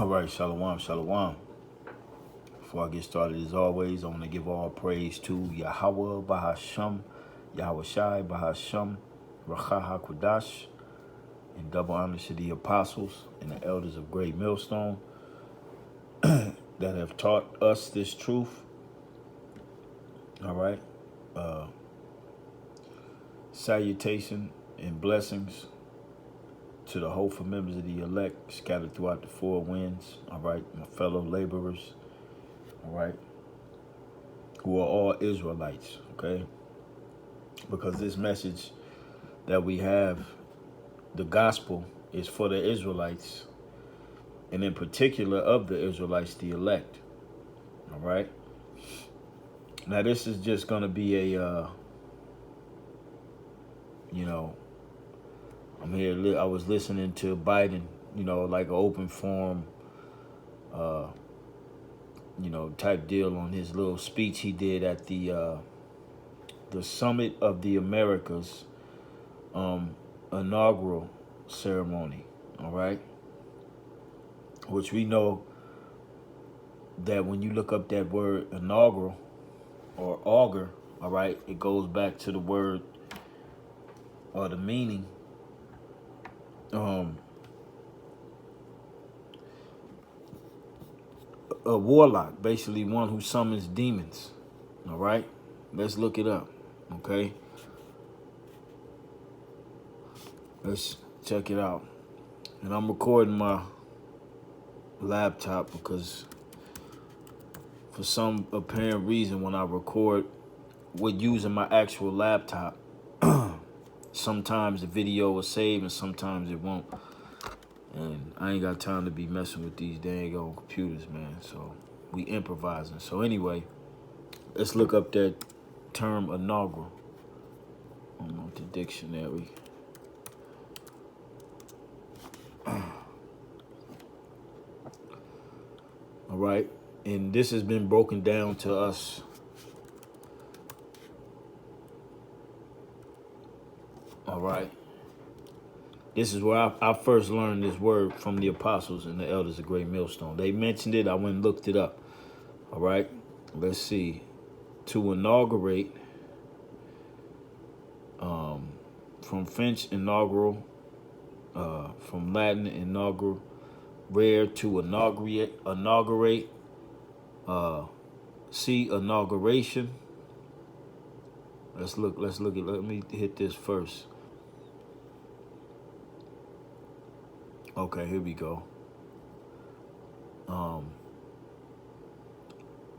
All right, shalom, shalom. Before I get started, as always, I want to give all praise to Yahweh Bahasham, Yahweh Shai Bahasham, Racha HaKodash, and double honor to the apostles and the elders of Great Millstone that have taught us this truth. All right. Salutation and blessings to the hopeful members of the elect scattered throughout the four winds. All right, my fellow laborers. All right, who are all Israelites. Okay, because this message that we have, the gospel, is for the Israelites, and in particular of the Israelites, the elect. All right. Now this is just going to be a, I'm here. I was listening to Biden, like an open forum, type deal on his little speech he did at the Summit of the Americas inaugural ceremony. All right, which we know that when you look up that word inaugural or augur, all right, it goes back to the word or the meaning. A warlock, basically one who summons demons. All right, let's look it up. Okay, let's check it out. And I'm recording my laptop because for some apparent reason when I record with using my actual laptop, sometimes the video will save and sometimes it won't. And I ain't got time to be messing with these dang old computers, man. So we improvising. So anyway, let's look up that term inaugural. I don't know the dictionary. All right. And this has been broken down to us. All right. This is where I first learned this word from the apostles and the elders of Great Millstone. They mentioned it. I went and looked it up. All right. Let's see. To inaugurate, from French inaugural, from Latin inaugural, rare to inaugurate, see inauguration. Let's look at, let me hit this first. Okay, here we go.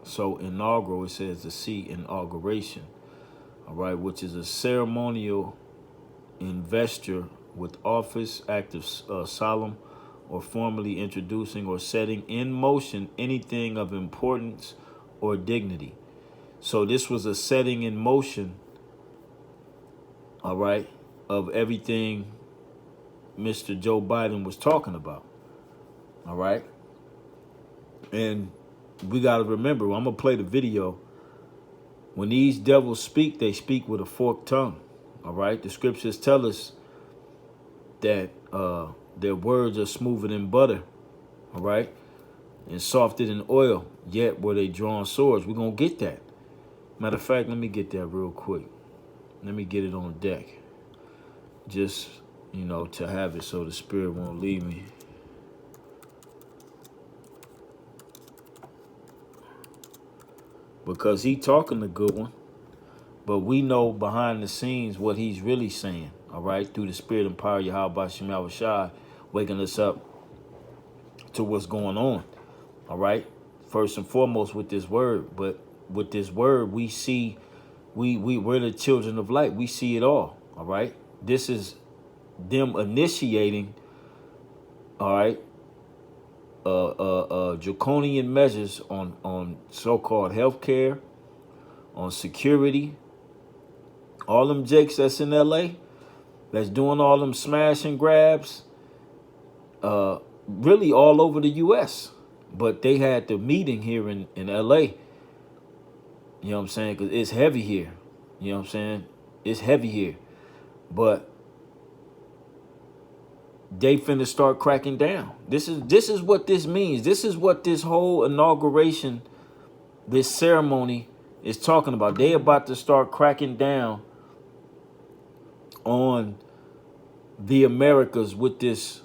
So inaugural, it says to see inauguration, all right, which is a ceremonial investure with office, act of solemn, or formally introducing or setting in motion anything of importance or dignity. So this was a setting in motion, all right, of everything Mr. Joe Biden was talking about. All right. And we got to remember, I'm going to play the video. When these devils speak, they speak with a forked tongue. All right. The scriptures tell us that their words are smoother than butter. All right. And softer than oil. Yet were they drawn swords. We're going to get that. Matter of fact, let me get that real quick. Let me get it on deck. Just, to have it so the spirit won't leave me. Because he talking a good one, but we know behind the scenes what he's really saying, all right, through the spirit and power of Yahweh Shai Shai, waking us up to what's going on, all right, first and foremost with this word. But with this word, we see, we're the children of light. We see it all right. This is them initiating, all right, draconian measures on so-called healthcare, on security. All them jakes that's in LA, that's doing all them smash and grabs, really all over the US. But they had the meeting here in LA. You know what I'm saying? Because it's heavy here. You know what I'm saying? It's heavy here. But they finna start cracking down. This is what this means. This is what this whole inauguration, this ceremony is talking about. They about to start cracking down on the Americas with this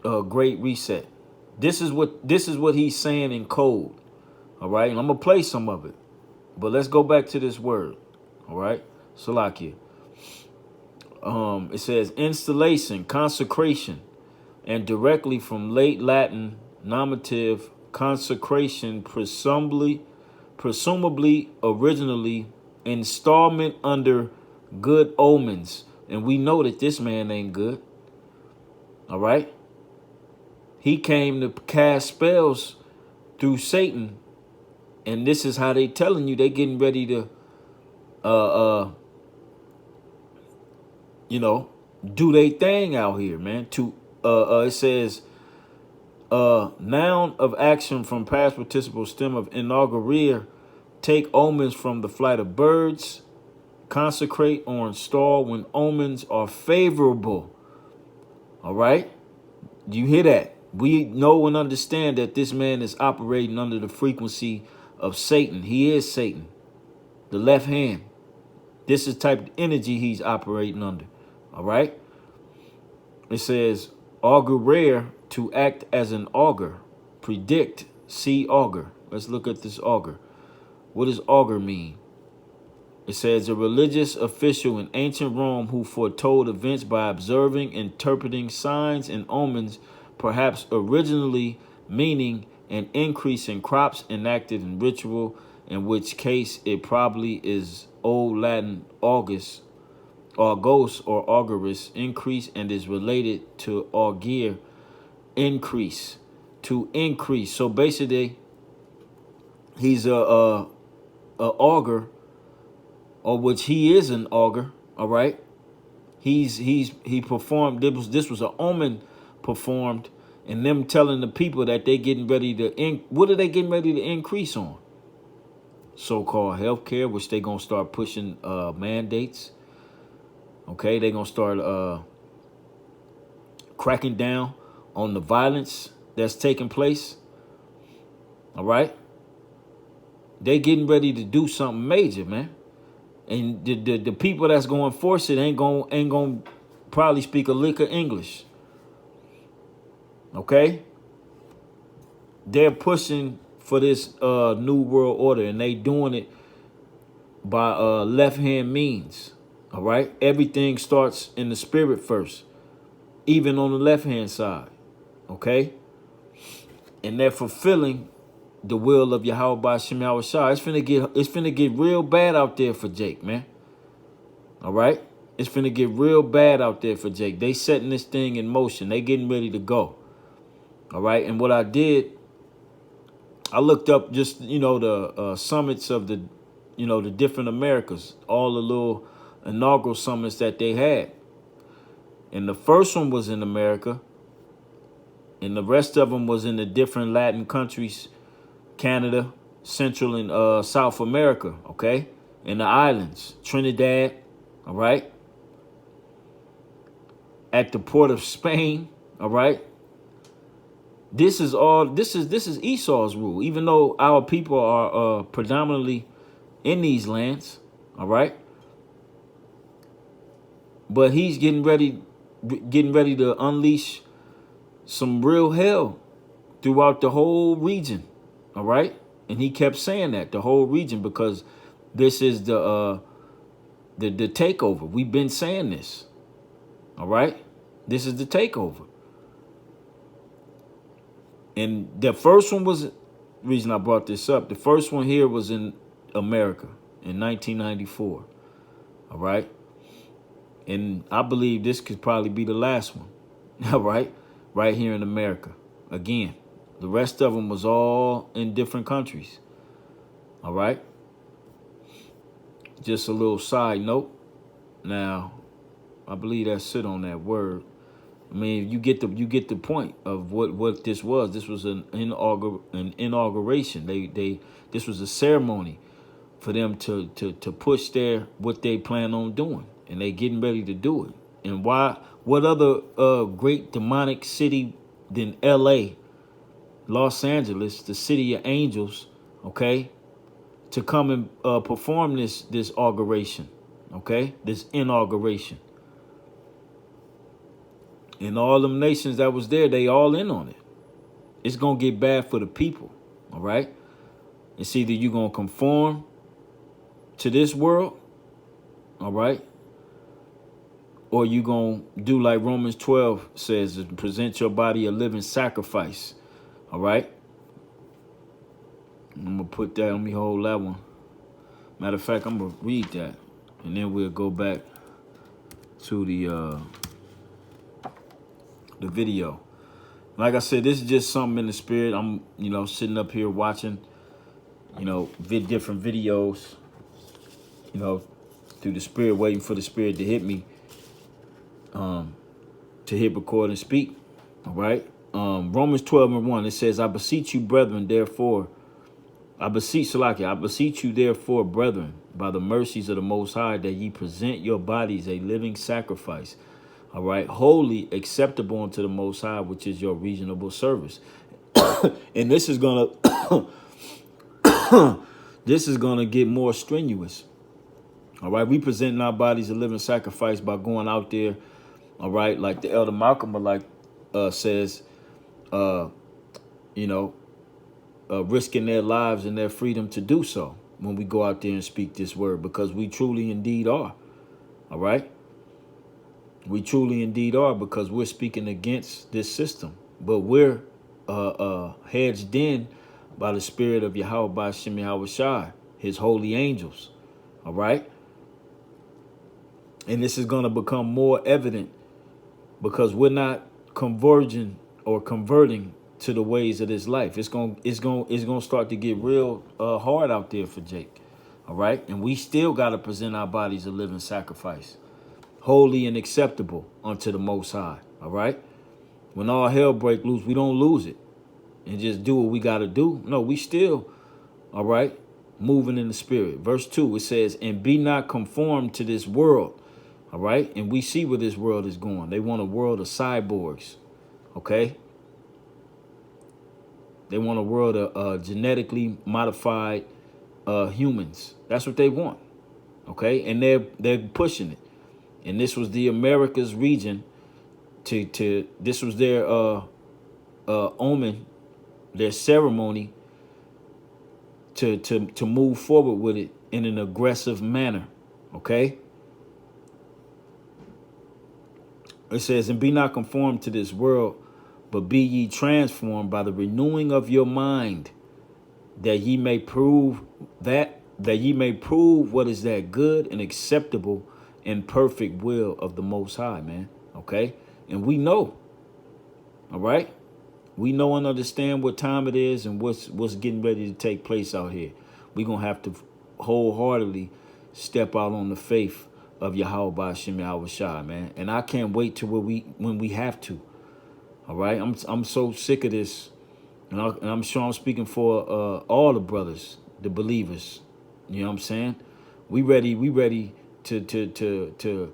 great reset. This is what he's saying in code. All right, and I'm gonna play some of it, but let's go back to this word. All right, Salakia. It says installation, consecration, and directly from late Latin nominative consecration, presumably originally installment under good omens. And we know that this man ain't good. All right. He came to cast spells through Satan. And this is how they telling you they getting ready to, do their thing out here, man. It says, noun of action from past participle stem of inaugurare, take omens from the flight of birds, consecrate or install when omens are favorable. All right? Do you hear that? We know and understand that this man is operating under the frequency of Satan. He is Satan, the left hand. This is the type of energy he's operating under. All right? It says, augurare, to act as an augur. Predict, see augur. Let's look at this augur. What does augur mean? It says, a religious official in ancient Rome who foretold events by observing, interpreting signs and omens, perhaps originally meaning an increase in crops enacted in ritual, in which case it probably is Old Latin august, augos or augurus, increase, and is related to augere, increase, to increase. So basically, he's a augur, or which he is an augur. All right, he performed. This was an omen performed, and them telling the people that they getting ready to what are they getting ready to increase on? So-called healthcare, which they gonna start pushing mandates. Okay, they gonna start cracking down on the violence that's taking place. All right, they getting ready to do something major, man. And the people that's gonna enforce it ain't gonna probably speak a lick of English. Okay, they're pushing for this new world order, and they doing it by left hand means. All right, everything starts in the spirit first, even on the left hand side. Okay, and they're fulfilling the will of Yahweh B'Shem Yahushua. It's finna get real bad out there for Jake, man. All right, it's finna get real bad out there for Jake. They setting this thing in motion. They getting ready to go. All right, and what I did, I looked up just, the summits of the, the different Americas, all the little inaugural summits that they had. And the first one was in America, and the rest of them was in the different Latin countries, Canada, Central and South America, okay? And the islands, Trinidad, all right? At the port of Spain, all right? This is Esau's rule, even though our people are predominantly in these lands, all right? But he's getting ready to unleash some real hell throughout the whole region, all right? And he kept saying that, the whole region, because this is the takeover. We've been saying this, all right? This is the takeover. And the first one was, reason I brought this up, the first one here was in America in 1994, all right? And I believe this could probably be the last one, all right? Right here in America. Again, the rest of them was all in different countries, all right? Just a little side note. Now, I believe that's it on that word. I mean, you get the point of what this was. This was an inauguration. This was a ceremony for them to push what they plan on doing, and they getting ready to do it. And why What other great demonic city than L.A., Los Angeles, the city of angels, okay, to come and perform this inauguration, okay, this inauguration. And all them nations that was there, they all in on it. It's going to get bad for the people, all right? It's either you're going to conform to this world, all right, or you're going to do like Romans 12 says, present your body a living sacrifice, all right? I'm going to put that, let me hold that one. Matter of fact, I'm going to read that, and then we'll go back to the video. Like I said, this is just something in the spirit. I'm, sitting up here watching, different videos, through the spirit, waiting for the spirit to hit me, to hit record and speak. All right. Romans 12:1, it says, I beseech you, brethren, therefore, I beseech you, therefore, brethren, by the mercies of the Most High, that ye present your bodies a living sacrifice, all right, holy, acceptable unto the Most High, which is your reasonable service. And this is gonna, this is gonna get more strenuous. All right, we present our bodies a living sacrifice by going out there. All right, like the Elder Malcolm says, risking their lives and their freedom to do so when we go out there and speak this word, because we truly indeed are. All right. We truly indeed are, because we're speaking against this system, but we're hedged in by the spirit of Yahweh Ba'Shem Yahweh Shai, his holy angels. All right. And this is going to become more evident because we're not converting to the ways of this life. It's going to start to get real hard out there for Jake. All right. And we still got to present our bodies a living sacrifice, holy and acceptable unto the Most High. All right. When all hell break loose, we don't lose it and just do what we got to do. No, we still, all right, moving in the spirit. Verse 2, it says, and be not conformed to this world. All right. And we see where this world is going. They want a world of cyborgs. OK. They want a world of genetically modified humans. That's what they want. OK. And they're pushing it. And this was the Americas region this was their omen, their ceremony to move forward with it in an aggressive manner. Okay. It says, and be not conformed to this world, but be ye transformed by the renewing of your mind, that ye may prove what is that good and acceptable and perfect will of the Most High, man. Okay. And we know. All right. We know and understand what time it is and what's getting ready to take place out here. We're going to have to wholeheartedly step out on the faith of Yahweh Ba'Shem Yahweh Shai, man. And I can't wait till when we have to. All right. I'm so sick of this. And I'm sure I'm speaking for all the brothers, the believers. You know what I'm saying? We ready to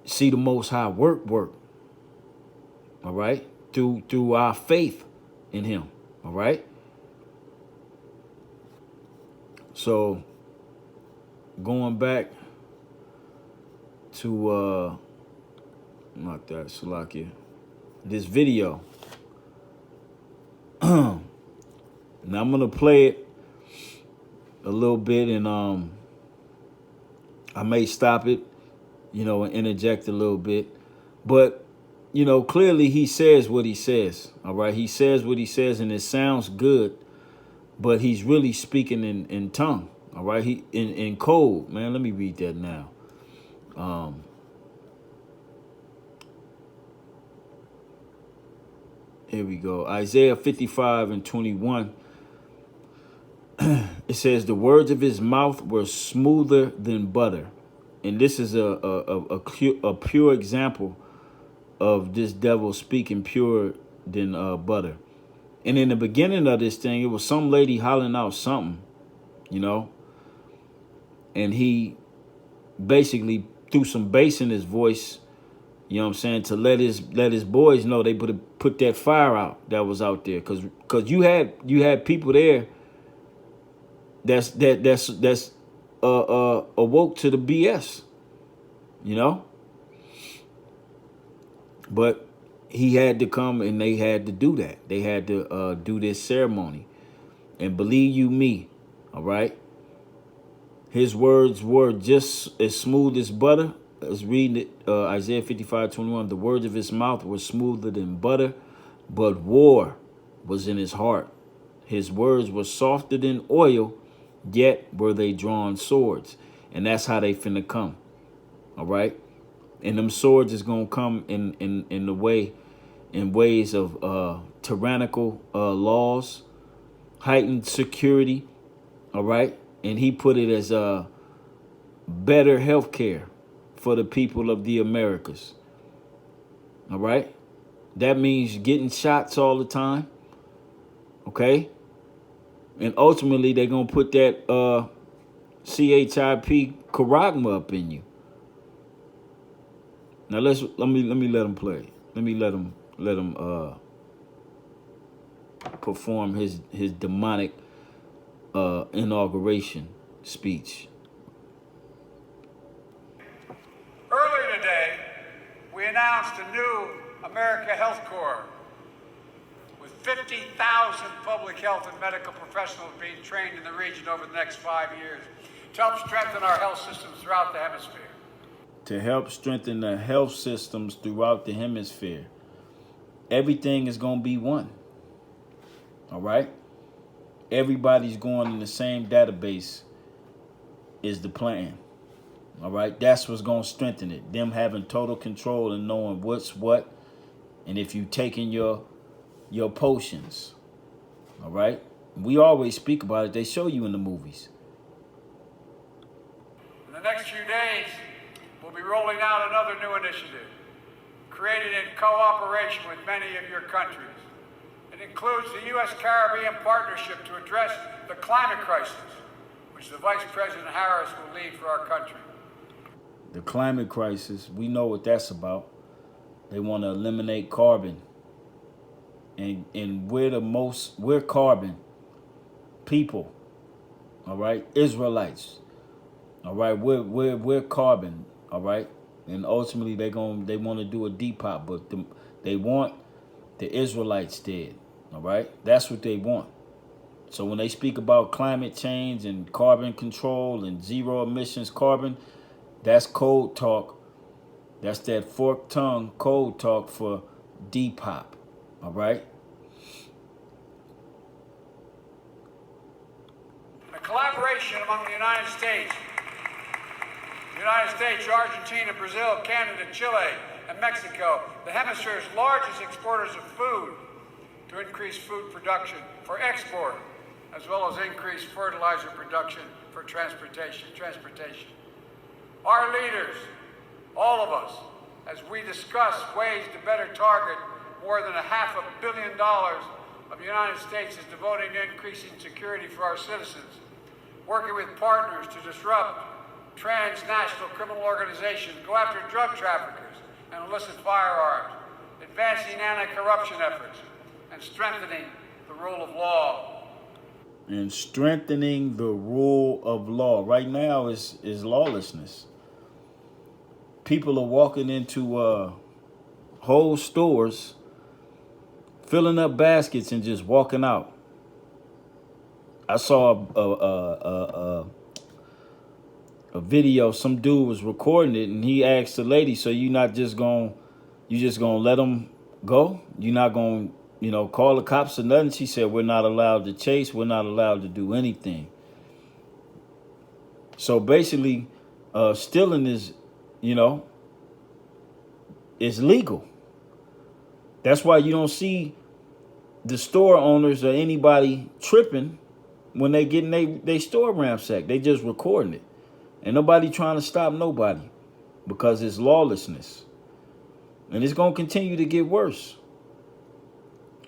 see the Most High work. All right. Through our faith in him. All right. So going back to not that Salakia, this video. Now I'm gonna play it a little bit, and I may stop it, and interject a little bit, but clearly he says what he says. All right, he says what he says, and it sounds good, but he's really speaking in tongue. All right, he in code, man. Let me read that now. Here we go. Isaiah 55:21. It says, the words of his mouth were smoother than butter. And this is a pure example of this devil speaking purer than butter. And in the beginning of this thing, it was some lady hollering out something, and he basically threw some bass in his voice You know what I'm saying? To let his boys know they put that fire out that was out there, cause you had people there that's awoke to the BS, you know. But he had to come and they had to do that. They had to do this ceremony, and believe you me, all right. His words were just as smooth as butter. As reading it, Isaiah 55:21. The words of his mouth were smoother than butter, but war was in his heart. His words were softer than oil, yet were they drawn swords. And that's how they finna come. All right. And them swords is gonna come in the way, in ways of tyrannical laws, heightened security. All right. And he put it as better health care for the people of the Americas. All right. That means getting shots all the time. Okay. And ultimately, they're going to put that CHIP charagma up in you. Now, let me let him play. Let me let him perform his demonic inauguration speech. Earlier today, we announced a new America Health Corps with 50,000 public health and medical professionals being trained in the region over the next 5 years to help strengthen our health systems throughout the hemisphere. To help strengthen the health systems throughout the hemisphere. Everything is going to be one. All right? Everybody's going in the same database is the plan. All right? That's what's going to strengthen it. Them having total control and knowing what's what. And if you taking your potions. All right? We always speak about it. They show you in the movies. In the next few days, we'll be rolling out another new initiative, created in cooperation with many of your countries. It includes the U.S.-Caribbean Partnership to address the climate crisis, which the Vice President Harris will lead for our country. The climate crisis, we know what that's about. They want to eliminate carbon. And we're carbon people. All right? Israelites. All right? We're carbon. All right? And ultimately they want to do a depop, but they want the Israelites dead. All right? That's what they want. So when they speak about climate change and carbon control and zero emissions carbon, that's code talk. That's that forked tongue code talk for depop. All right? A collaboration among the United States, Argentina, Brazil, Canada, Chile, and Mexico, the hemisphere's largest exporters of food, to increase food production for export, as well as increase fertilizer production for transportation. Our leaders, all of us, as we discuss ways to better target more than $500 million of the United States is devoting to increasing security for our citizens, working with partners to disrupt transnational criminal organizations, go after drug traffickers and illicit firearms, advancing anti-corruption efforts, and strengthening the rule of law. And strengthening the rule of law. Right now is lawlessness. People are walking into whole stores, filling up baskets and just walking out. I saw a video. Some dude was recording it, and he asked the lady, "So you just gonna let them go? You're not gonna, call the cops or nothing?" She said, "We're not allowed to chase. We're not allowed to do anything." So basically, stealing is, is legal. That's why you don't see the store owners or anybody tripping when they getting they store ransacked. They just recording it. And nobody trying to stop nobody because it's lawlessness. And it's going to continue to get worse.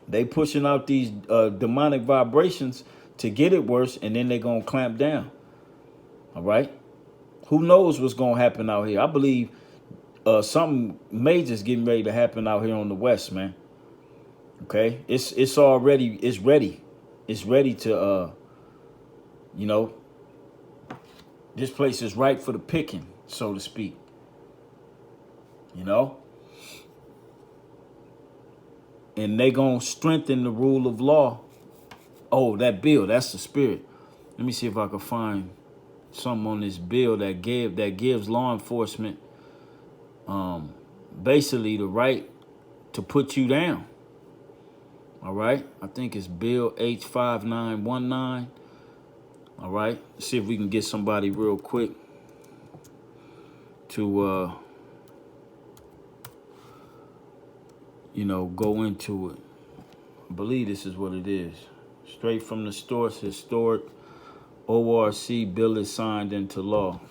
They pushing out these demonic vibrations to get it worse, and then they're going to clamp down. All right? Who knows what's going to happen out here? I believe something major's getting ready to happen out here on the West, man. Okay, it's already ready. It's ready to you know, this place is ripe for the picking, so to speak. You know, and they gonna strengthen the rule of law. Oh, that bill, that's the spirit. Let me see if I can find something on this bill that gives law enforcement basically the right to put you down. All right, I think it's Bill H5919. All right, let's see if we can get somebody real quick to you know, go into it. I believe this is what it is. Straight from the source, historic ORC bill is signed into law.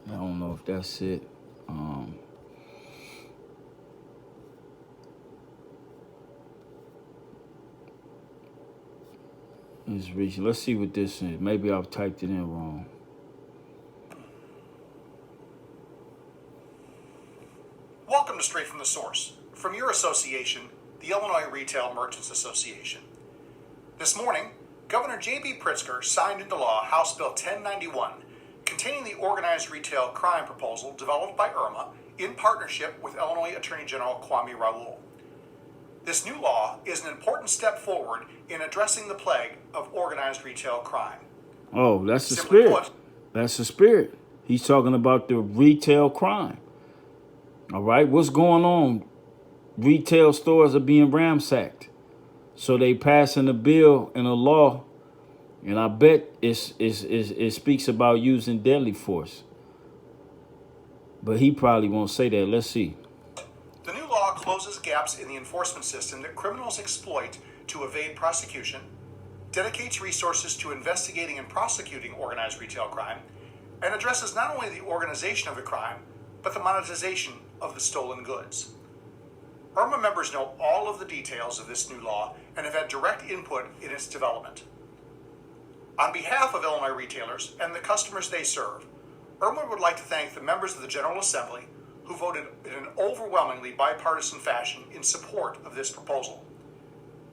I don't know if that's it. It's recent. Let's see what this is. Maybe I've typed it in wrong. Welcome to Straight from the Source, from your association, the Illinois Retail Merchants Association. This morning, Governor J.B. Pritzker signed into law House Bill 1091, containing the organized retail crime proposal developed by IRMA in partnership with Illinois Attorney General Kwame Raoul. This new law is an important step forward in addressing the plague of organized retail crime. Oh, that's the spirit. That's the spirit. He's talking about the retail crime. All right, what's going on? Retail stores are being ransacked. So they passing a bill and a law, and I bet it speaks about using deadly force. But he probably won't say that. Let's see. The new law closes gaps in the enforcement system that criminals exploit to evade prosecution, dedicates resources to investigating and prosecuting organized retail crime, and addresses not only the organization of the crime, but the monetization of the stolen goods. IRMA members know all of the details of this new law and have had direct input in its development. On behalf of Illinois retailers and the customers they serve, IRMA would like to thank the members of the General Assembly who voted in an overwhelmingly bipartisan fashion in support of this proposal.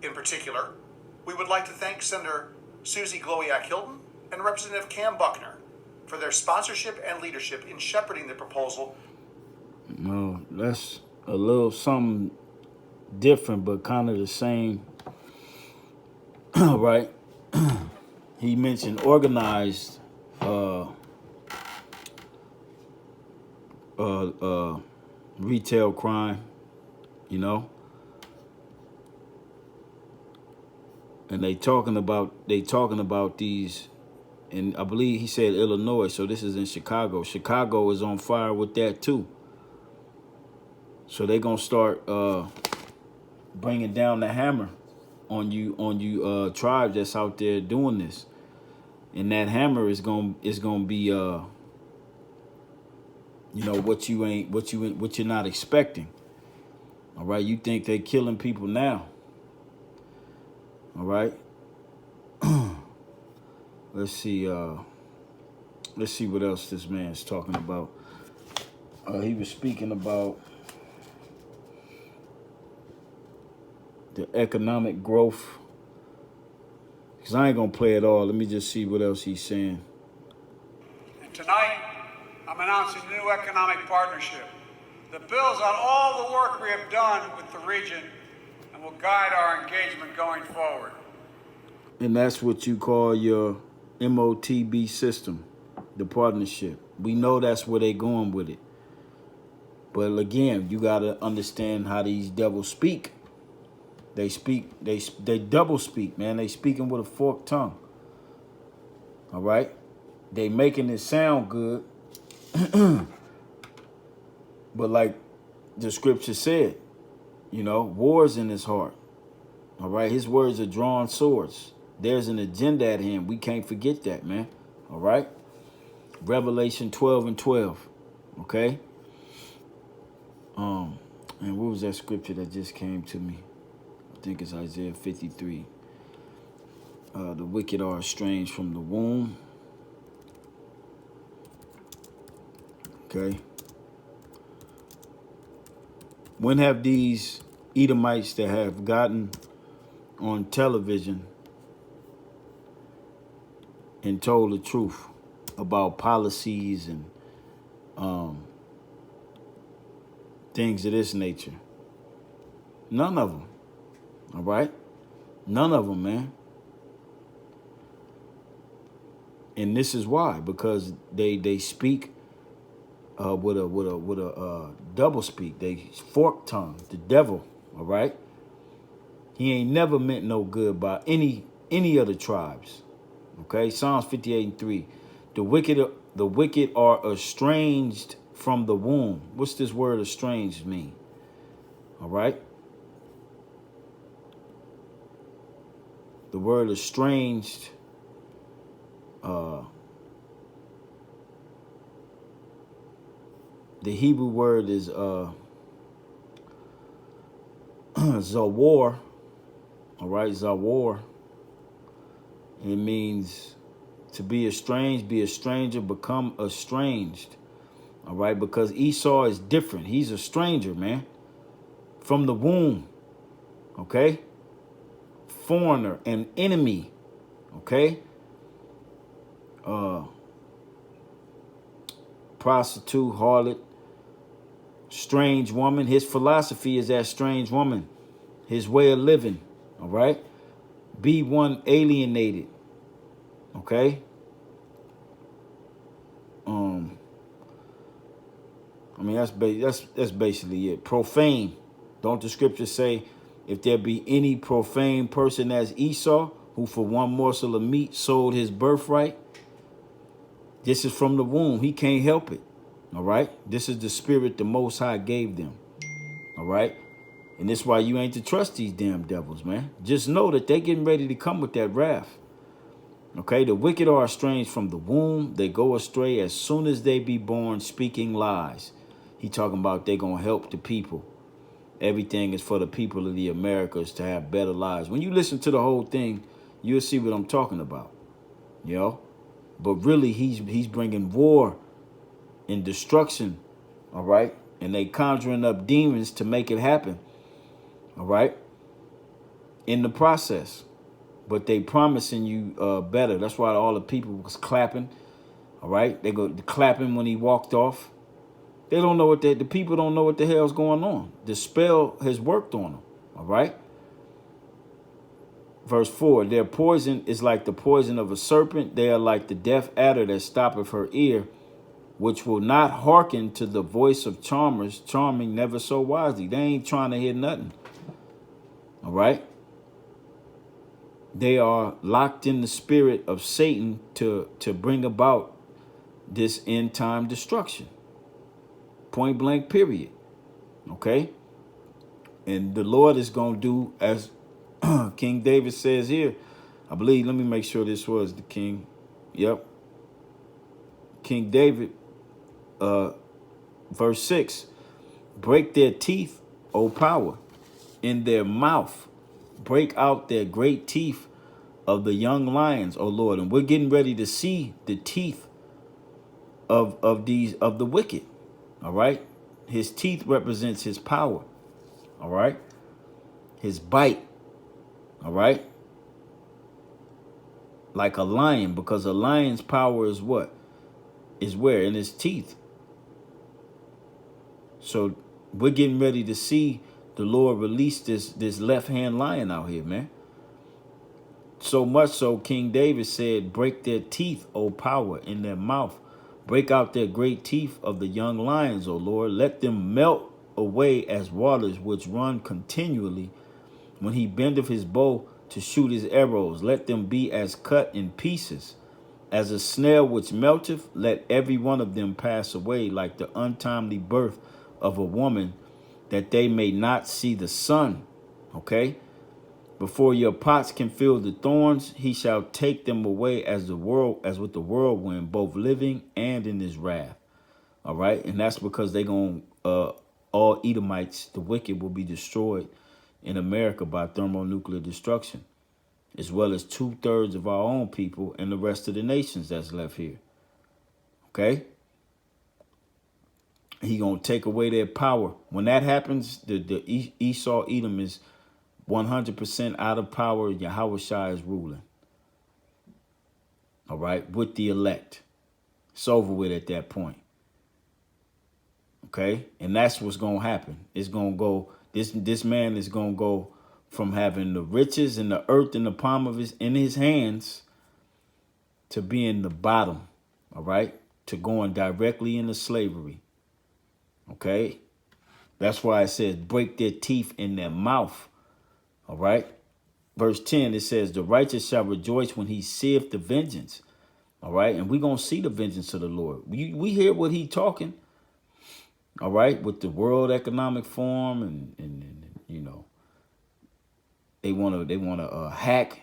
In particular, we would like to thank Senator Susie Glowiak-Hilton and Representative Cam Buckner for their sponsorship and leadership in shepherding the proposal. No, that's a little something different, but kind of the same, right? He mentioned organized retail crime, you know, and they talking about these, and I believe he said Illinois, so this is in Chicago. Chicago is on fire with that too. So they're gonna start bringing down the hammer on you tribes that's out there doing this, and that hammer is gonna be you know, what you're not expecting. All right, you think they're killing people now. All right. Let's see what else this man's talking about. He was speaking about the economic growth. Because I ain't going to play it all. Let me just see what else he's saying. And tonight, I'm announcing a new economic partnership that builds on all the work we have done with the region and will guide our engagement going forward. And that's what you call your MOTB system, the partnership. We know that's where they're going with it. But again, you got to understand how these devils speak. They double speak, man. They speaking with a forked tongue. All right? They making it sound good. But like the scripture said, you know, war's in his heart. All right? His words are drawn swords. There's an agenda at him. We can't forget that, man. All right? Revelation 12:12. Okay? And what was that scripture that just came to me? I think it's Isaiah 53. The wicked are estranged from the womb. Okay. When have these Edomites that have gotten on television and told the truth about policies and things of this nature? None of them. All right? None of them, man. And this is why, because they speak with a double speak. They fork tongue, the devil. All right? He ain't never meant no good by any other tribes. Okay? Psalms 58:3. The wicked are estranged from the womb. What's this word estranged mean? All right? The word estranged the Hebrew word is zawar. All right, zawar. It means to be estranged, be a stranger, become estranged. All right, because Esau is different. He's a stranger, man. From the womb. Okay? Foreigner, an enemy. Okay? Prostitute, harlot, strange woman. His philosophy is that strange woman. His way of living. All right? Be one alienated. Okay? I mean, that's basically it. Profane. Don't the scriptures say, if there be any profane person as Esau, who for one morsel of meat sold his birthright? This is from the womb. He can't help it. All right? This is the spirit the Most High gave them. All right? And this is why you ain't to trust these damn devils, man. Just know that they getting ready to come with that wrath. Okay? The wicked are estranged from the womb. They go astray as soon as they be born, speaking lies. He talking about they going to help the people. Everything is for the people of the Americas to have better lives. When you listen to the whole thing, you'll see what I'm talking about. You know? But really, he's bringing war and destruction. All right? And they conjuring up demons to make it happen. All right? In the process. But they promising you better. That's why all the people was clapping. All right? They go clapping when he walked off. They don't know what the people don't know what the hell's going on. The spell has worked on them. All right? Verse 4, their poison is like the poison of a serpent. They are like the deaf adder that stoppeth her ear, which will not hearken to the voice of charmers, charming never so wisely. They ain't trying to hear nothing. All right? They are locked in the spirit of Satan to bring about this end time destruction. Point blank, period. Okay? And the Lord is going to do as King David says here. I believe, let me make sure this was the king. Yep. King David, verse 6. Break their teeth, O power, in their mouth. Break out their great teeth of the young lions, O Lord. And we're getting ready to see the teeth of the wicked. All right. His teeth represents his power. All right. His bite. All right. Like a lion, because a lion's power is what? Is where? In his teeth. So we're getting ready to see the Lord release this left-hand lion out here, man. So much so, King David said, break their teeth, O power, in their mouth. Break out their great teeth of the young lions, O Lord. Let them melt away as waters which run continually. When he bendeth his bow to shoot his arrows, let them be as cut in pieces. As a snail which melteth, let every one of them pass away like the untimely birth of a woman, that they may not see the sun. Okay? Before your pots can fill the thorns, he shall take them away as with the whirlwind, both living and in his wrath. All right? And that's because they going all Edomites, the wicked, will be destroyed in America by thermonuclear destruction, as well as 2/3 of our own people and the rest of the nations that's left here. Okay? He gonna take away their power. When that happens, the Esau Edom is 100% out of power. Yahweh Shai is ruling. All right, with the elect. It's over with at that point. Okay, and that's what's gonna happen. It's gonna go. This man is gonna go from having the riches and the earth in the palm of his hands to being the bottom. All right, to going directly into slavery. Okay, that's why it says break their teeth in their mouth. All right, verse 10 it says the righteous shall rejoice when he seeth the vengeance. All right, and we're gonna see the vengeance of the Lord. We hear what he talking. All right, with the World Economic Forum and you know, they wanna hack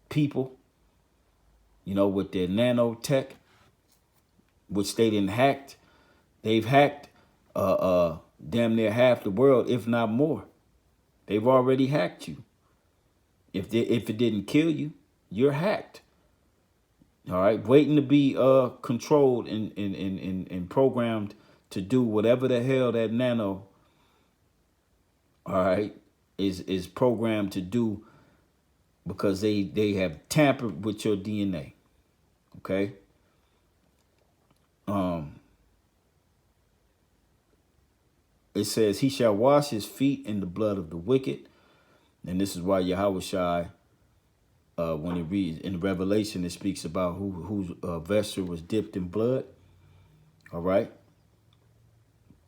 people, you know, with their nanotech, which they didn't hacked. They've hacked damn near half the world, if not more. They've already hacked you. If it didn't kill you, you're hacked. All right, waiting to be controlled and programmed to do whatever the hell that nano, all right, is programmed to do, because they have tampered with your DNA. Okay. It says he shall wash his feet in the blood of the wicked, and this is why Yahweh Shai, when it reads in Revelation, it speaks about whose vesture was dipped in blood. All right.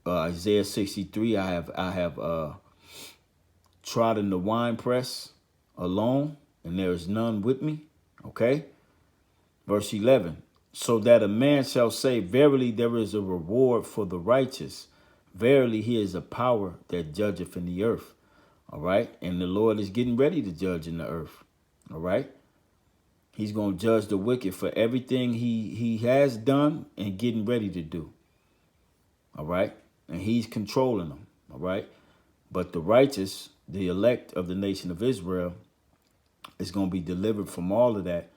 Isaiah 63, I have trodden the winepress alone, and there is none with me. Okay. Verse 11, so that a man shall say, verily there is a reward for the righteous. Verily he is a power that judgeth in the earth. All right. And the Lord is getting ready to judge in the earth. All right. He's going to judge the wicked for everything he has done and getting ready to do. All right. And he's controlling them. All right. But the righteous, the elect of the nation of Israel, is going to be delivered from all of that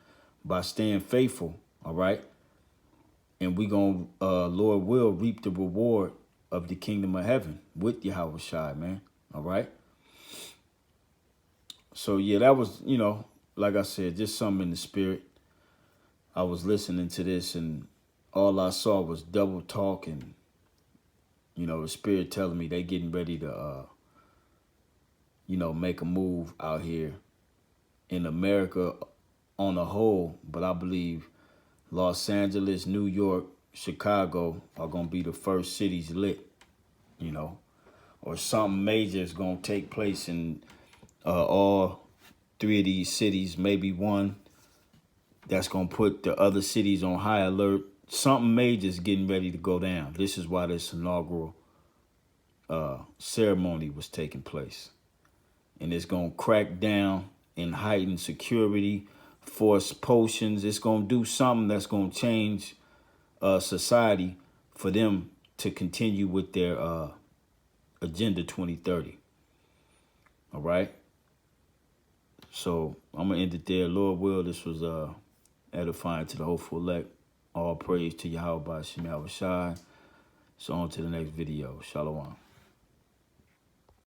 by staying faithful. All right. And we going to, Lord will reap the reward of the kingdom of heaven with Yahweh Shai, man. All right. So, yeah, that was, you know, like I said, just something in the spirit. I was listening to this and all I saw was double talk and, you know, the spirit telling me they getting ready to, you know, make a move out here in America on a whole. But I believe Los Angeles, New York, Chicago are going to be the first cities lit, you know, or something major is going to take place in all three of these cities, maybe one that's going to put the other cities on high alert. Something major is getting ready to go down. This is why this inaugural ceremony was taking place. And it's going to crack down and heighten security, force potions. It's going to do something that's going to change society for them to continue with their Agenda 2030. All right. So I'm going to end it there. Lord will, this was edifying to the hopeful elect. All praise to Yahweh Shem Yahweh Shai. So on to the next video. Shalom.